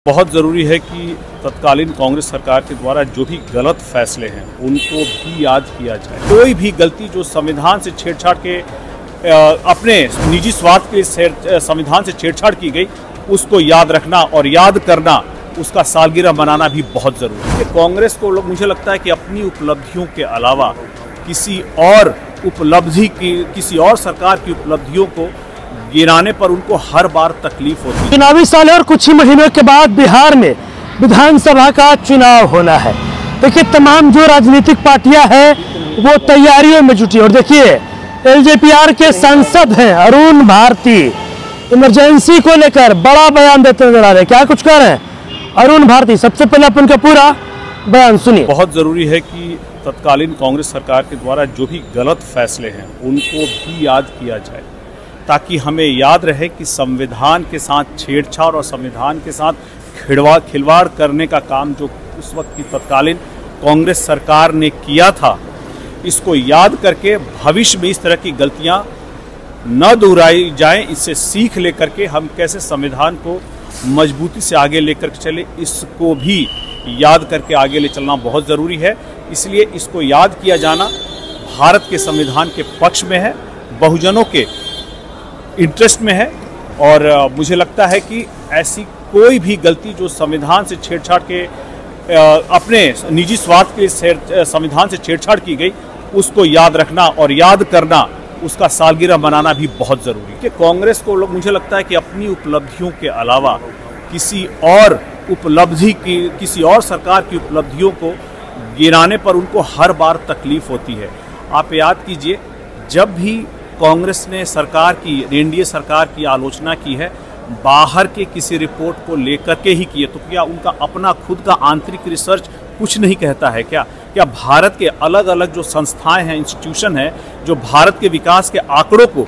बहुत ज़रूरी है कि तत्कालीन कांग्रेस सरकार के द्वारा जो भी गलत फैसले हैं उनको भी याद किया जाए। कोई भी गलती जो संविधान से छेड़छाड़ के अपने निजी स्वार्थ के संविधान से छेड़छाड़ की गई उसको याद रखना और याद करना, उसका सालगिरह मनाना भी बहुत ज़रूरी है। कांग्रेस को मुझे लगता है कि अपनी उपलब्धियों के अलावा किसी और सरकार की उपलब्धियों को गिनाने पर उनको हर बार तकलीफ होती है। चुनावी साल है और कुछ ही महीनों के बाद बिहार में विधानसभा का चुनाव होना है। देखिए, तमाम जो राजनीतिक पार्टियां हैं वो तैयारियों में जुटी। और देखिए, एलजेपीआर के सांसद हैं अरुण भारती, इमरजेंसी को लेकर बड़ा बयान देते नजर आ रहे हैं। क्या कुछ कह रहे हैं अरुण भारती? सबसे पहले अपन का पूरा बयान सुनिए। बहुत ज़रूरी है कि तत्कालीन कांग्रेस सरकार के द्वारा जो भी गलत फैसले हैं उनको भी याद किया जाए, ताकि हमें याद रहे कि संविधान के साथ छेड़छाड़ और संविधान के साथ खिलवाड़ करने का काम जो उस वक्त की तत्कालीन कांग्रेस सरकार ने किया था, इसको याद करके भविष्य में इस तरह की गलतियां न दोहराई जाएं। इससे सीख लेकर के हम कैसे संविधान को मजबूती से आगे लेकर चले, इसको भी याद करके आगे ले चलना बहुत ज़रूरी है। इसलिए इसको याद किया जाना भारत के संविधान के पक्ष में है, बहुजनों के इंटरेस्ट में है। और मुझे लगता है कि ऐसी कोई भी गलती जो संविधान से छेड़छाड़ के अपने निजी स्वार्थ के संविधान से छेड़छाड़ की गई उसको याद रखना और याद करना, उसका सालगिरह मनाना भी बहुत ज़रूरी है। कि कांग्रेस को मुझे लगता है कि अपनी उपलब्धियों के अलावा किसी और सरकार की उपलब्धियों को गिनाने पर उनको हर बार तकलीफ होती है। आप याद कीजिए, जब भी कांग्रेस ने एनडीए सरकार की आलोचना की है, बाहर के किसी रिपोर्ट को लेकर के ही की है, तो क्या उनका अपना खुद का आंतरिक रिसर्च कुछ नहीं कहता है? क्या भारत के अलग अलग जो संस्थाएं हैं, इंस्टीट्यूशन हैं, जो भारत के विकास के आंकड़ों को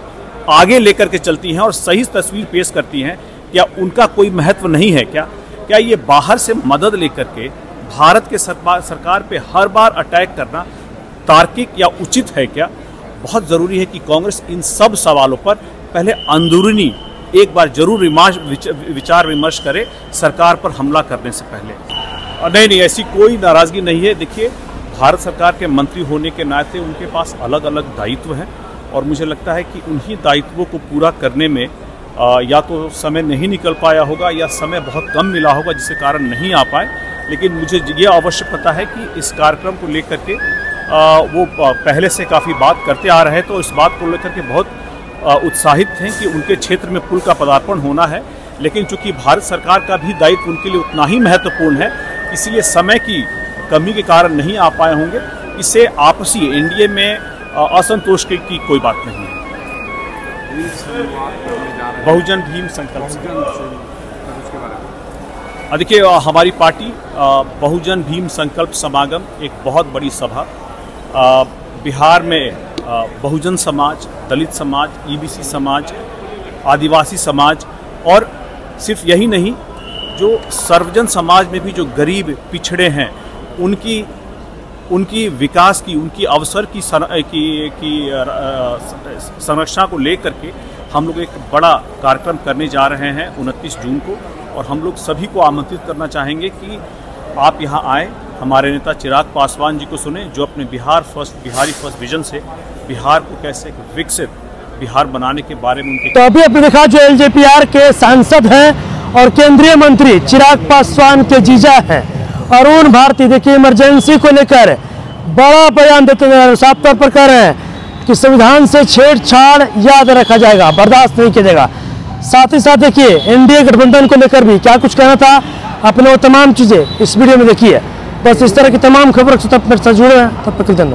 आगे लेकर के चलती हैं और सही तस्वीर पेश करती हैं, क्या उनका कोई महत्व नहीं है? क्या ये बाहर से मदद लेकर के भारत के सरकार पे हर बार अटैक करना तार्किक या उचित है क्या? बहुत ज़रूरी है कि कांग्रेस इन सब सवालों पर पहले अंदरूनी एक बार जरूर विचार विमर्श करे सरकार पर हमला करने से पहले। नहीं, ऐसी कोई नाराज़गी नहीं है। देखिए, भारत सरकार के मंत्री होने के नाते उनके पास अलग अलग दायित्व हैं और मुझे लगता है कि उन्हीं दायित्वों को पूरा करने में या तो समय नहीं निकल पाया होगा या समय बहुत कम मिला होगा, जिसके कारण नहीं आ पाए। लेकिन मुझे ये अवश्य पता है कि इस कार्यक्रम को लेकर के वो पहले से काफ़ी बात करते आ रहे हैं, तो इस बात को लेकर के बहुत उत्साहित थे कि उनके क्षेत्र में पुल का पदार्पण होना है। लेकिन चूंकि भारत सरकार का भी दायित्व उनके लिए उतना ही महत्वपूर्ण है, इसलिए समय की कमी के कारण नहीं आ पाए होंगे। इससे आपसी एनडीए में असंतोष की कोई बात नहीं है। बहुजन भीम संकल्प, देखिए, हमारी पार्टी बहुजन भीम संकल्प समागम एक बहुत बड़ी सभा बिहार में बहुजन समाज, दलित समाज, ईबीसी समाज, आदिवासी समाज और सिर्फ यही नहीं, जो सर्वजन समाज में भी जो गरीब पिछड़े हैं उनकी विकास की, उनकी अवसर की संरक्षण को लेकर के हम लोग एक बड़ा कार्यक्रम करने जा रहे हैं 29 जून को। और हम लोग सभी को आमंत्रित करना चाहेंगे कि आप यहाँ आएँ, हमारे नेता चिराग पासवान जी को सुने, जो अपने बिहारी फर्स्ट विजन से बिहार को कैसे एक विकसित बिहार बनाने के बारे में उनके। तो अभी आपने देखा जो एलजेपीआर के सांसद हैं और केंद्रीय मंत्री चिराग पासवान के जीजा हैं अरुण भारती, देखिए, इमरजेंसी को लेकर बड़ा बयान देते हैं। साफ तौर पर कह रहे हैं कि संविधान से छेड़छाड़ याद रखा जाएगा, बर्दाश्त नहीं किया जाएगा। साथ ही साथ देखिए, एनडीए गठबंधन को लेकर भी क्या कुछ कहना था, अपने वो तमाम चीजें इस वीडियो में देखिए। बस इस तरह की तमाम खबरों से तब तक जुड़े हैं। तब तक